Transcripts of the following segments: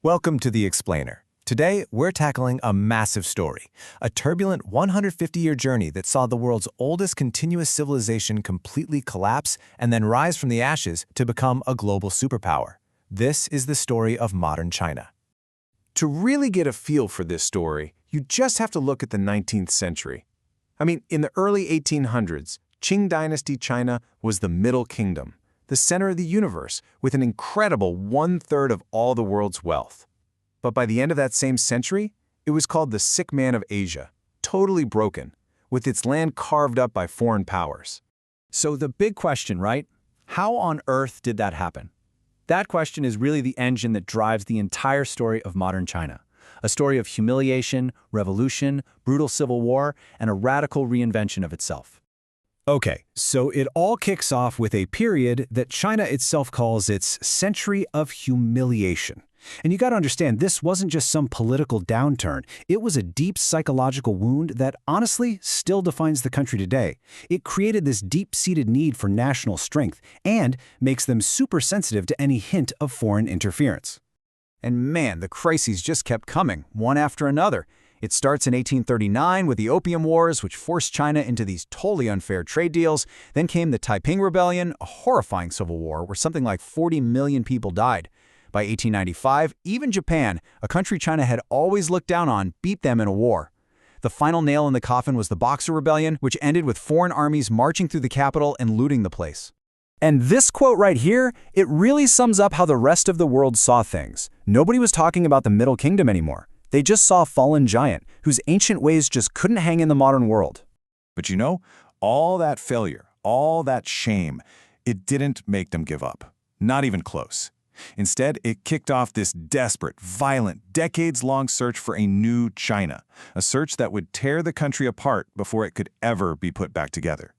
Welcome to The Explainer. Today, we're tackling a massive story, a turbulent 150-year journey that saw the world's oldest continuous civilization completely collapse and then rise from the ashes to become a global superpower. This is the story of modern China. To really get a feel for this story, you just have to look at the 19th century. In the early 1800s, Qing Dynasty China was the Middle Kingdom, the center of the universe, with an incredible one-third of all the world's wealth. But by the end of that same century, it was called the Sick Man of Asia, totally broken, with its land carved up by foreign powers. So the big question, right? How on earth did that happen? That question is really the engine that drives the entire story of modern China. A story of humiliation, revolution, brutal civil war, and a radical reinvention of itself. Okay, so it all kicks off with a period that China itself calls its century of humiliation. And you got to understand, this wasn't just some political downturn. It was a deep psychological wound that honestly still defines the country today. It created this deep-seated need for national strength and makes them super sensitive to any hint of foreign interference. And man, the crises just kept coming, one after another. It starts in 1839 with the Opium Wars, which forced China into these totally unfair trade deals. Then came the Taiping Rebellion, a horrifying civil war where something like 40 million people died. By 1895, even Japan, a country China had always looked down on, beat them in a war. The final nail in the coffin was the Boxer Rebellion, which ended with foreign armies marching through the capital and looting the place. And this quote right here, it really sums up how the rest of the world saw things. Nobody was talking about the Middle Kingdom anymore. They just saw a fallen giant whose ancient ways just couldn't hang in the modern world. But all that failure, all that shame, it didn't make them give up. Not even close. Instead, it kicked off this desperate, violent, decades-long search for a new China, a search that would tear the country apart before it could ever be put back together.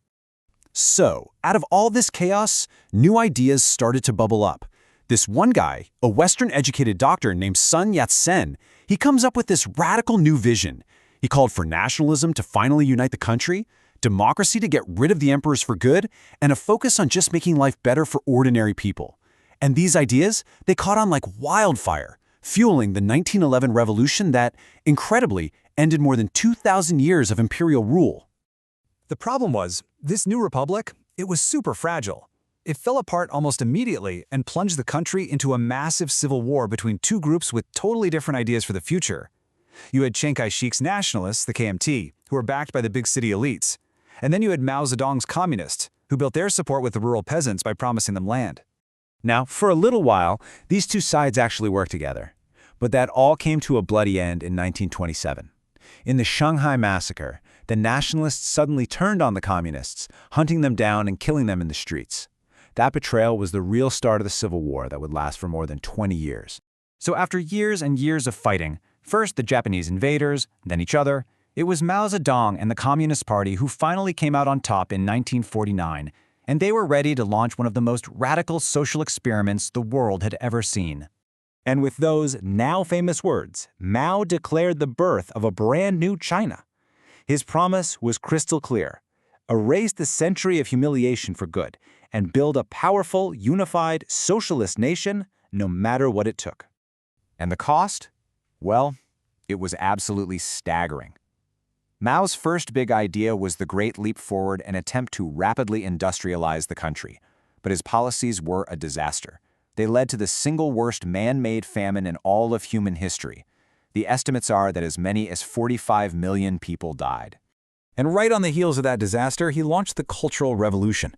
So, out of all this chaos, new ideas started to bubble up. This one guy, a Western-educated doctor named Sun Yat-sen, he comes up with this radical new vision. He called for nationalism to finally unite the country, democracy to get rid of the emperors for good, and a focus on just making life better for ordinary people. And these ideas, they caught on like wildfire, fueling the 1911 revolution that, incredibly, ended more than 2,000 years of imperial rule. The problem was, this new republic, it was super fragile. It fell apart almost immediately and plunged the country into a massive civil war between two groups with totally different ideas for the future. You had Chiang Kai-shek's nationalists, the KMT, who were backed by the big city elites. And then you had Mao Zedong's communists, who built their support with the rural peasants by promising them land. Now, for a little while, these two sides actually worked together. But that all came to a bloody end in 1927. In the Shanghai Massacre, the nationalists suddenly turned on the communists, hunting them down and killing them in the streets. That betrayal was the real start of the Civil War that would last for more than 20 years. So after years and years of fighting, first the Japanese invaders, then each other, it was Mao Zedong and the Communist Party who finally came out on top in 1949, and they were ready to launch one of the most radical social experiments the world had ever seen. And with those now famous words, Mao declared the birth of a brand new China. His promise was crystal clear: erase the century of humiliation for good, and build a powerful, unified, socialist nation, no matter what it took. And the cost? Well, it was absolutely staggering. Mao's first big idea was the Great Leap Forward, an attempt to rapidly industrialize the country. But his policies were a disaster. They led to the single worst man-made famine in all of human history. The estimates are that as many as 45 million people died. And right on the heels of that disaster, he launched the Cultural Revolution.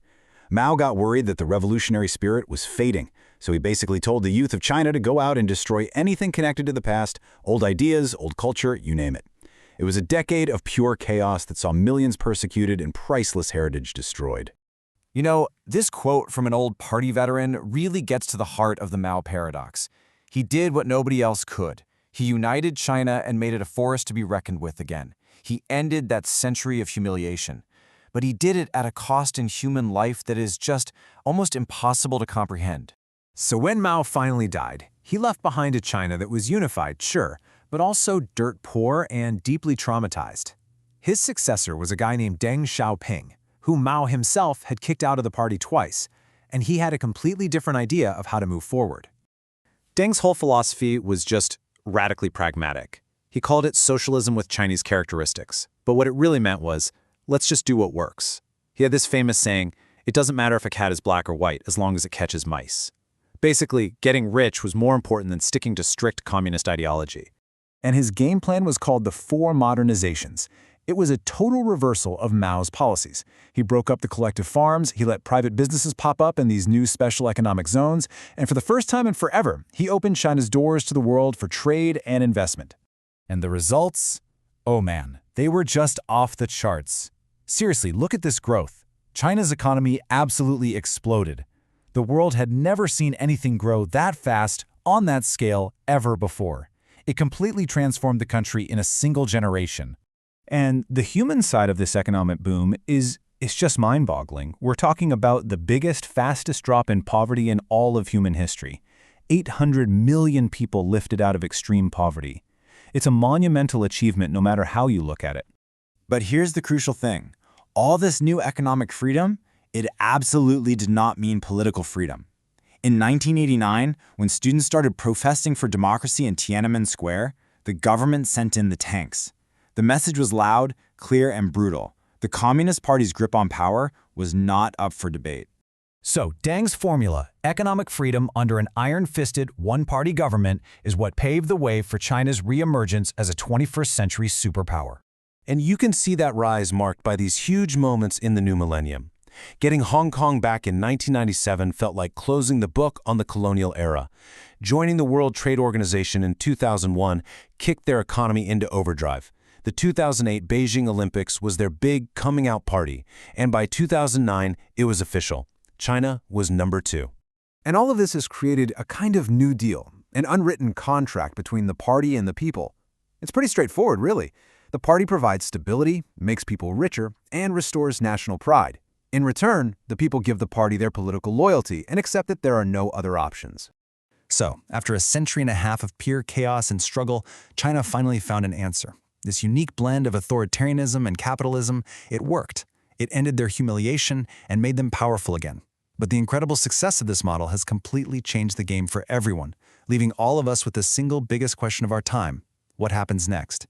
Mao got worried that the revolutionary spirit was fading, so he basically told the youth of China to go out and destroy anything connected to the past, old ideas, old culture, you name it. It was a decade of pure chaos that saw millions persecuted and priceless heritage destroyed. This quote from an old party veteran really gets to the heart of the Mao paradox. He did what nobody else could. He united China and made it a force to be reckoned with again. He ended that century of humiliation. But he did it at a cost in human life that is just almost impossible to comprehend. So when Mao finally died, he left behind a China that was unified, sure, but also dirt poor and deeply traumatized. His successor was a guy named Deng Xiaoping, who Mao himself had kicked out of the party twice, and he had a completely different idea of how to move forward. Deng's whole philosophy was just radically pragmatic. He called it socialism with Chinese characteristics. But what it really meant was, let's just do what works. He had this famous saying, it doesn't matter if a cat is black or white as long as it catches mice. Basically, getting rich was more important than sticking to strict communist ideology. And his game plan was called the Four Modernizations. It was a total reversal of Mao's policies. He broke up the collective farms, he let private businesses pop up in these new special economic zones, and for the first time in forever, he opened China's doors to the world for trade and investment. And the results? Oh man, they were just off the charts. Seriously, look at this growth. China's economy absolutely exploded. The world had never seen anything grow that fast on that scale ever before. It completely transformed the country in a single generation. And the human side of this economic boom is just mind-boggling. We're talking about the biggest, fastest drop in poverty in all of human history. 800 million people lifted out of extreme poverty. It's a monumental achievement no matter how you look at it. But here's the crucial thing. All this new economic freedom, it absolutely did not mean political freedom. In 1989, when students started protesting for democracy in Tiananmen Square, the government sent in the tanks. The message was loud, clear, and brutal. The Communist Party's grip on power was not up for debate. So, Deng's formula, economic freedom under an iron-fisted, one-party government, is what paved the way for China's reemergence as a 21st century superpower. And you can see that rise marked by these huge moments in the new millennium. Getting Hong Kong back in 1997 felt like closing the book on the colonial era. Joining the World Trade Organization in 2001 kicked their economy into overdrive. The 2008 Beijing Olympics was their big coming-out party, and by 2009, it was official. China was number 2. And all of this has created a kind of new deal, an unwritten contract between the party and the people. It's pretty straightforward, really. The party provides stability, makes people richer, and restores national pride. In return, the people give the party their political loyalty and accept that there are no other options. So, after a century and a half of pure chaos and struggle, China finally found an answer. This unique blend of authoritarianism and capitalism, it worked. It ended their humiliation and made them powerful again. But the incredible success of this model has completely changed the game for everyone, leaving all of us with the single biggest question of our time: what happens next?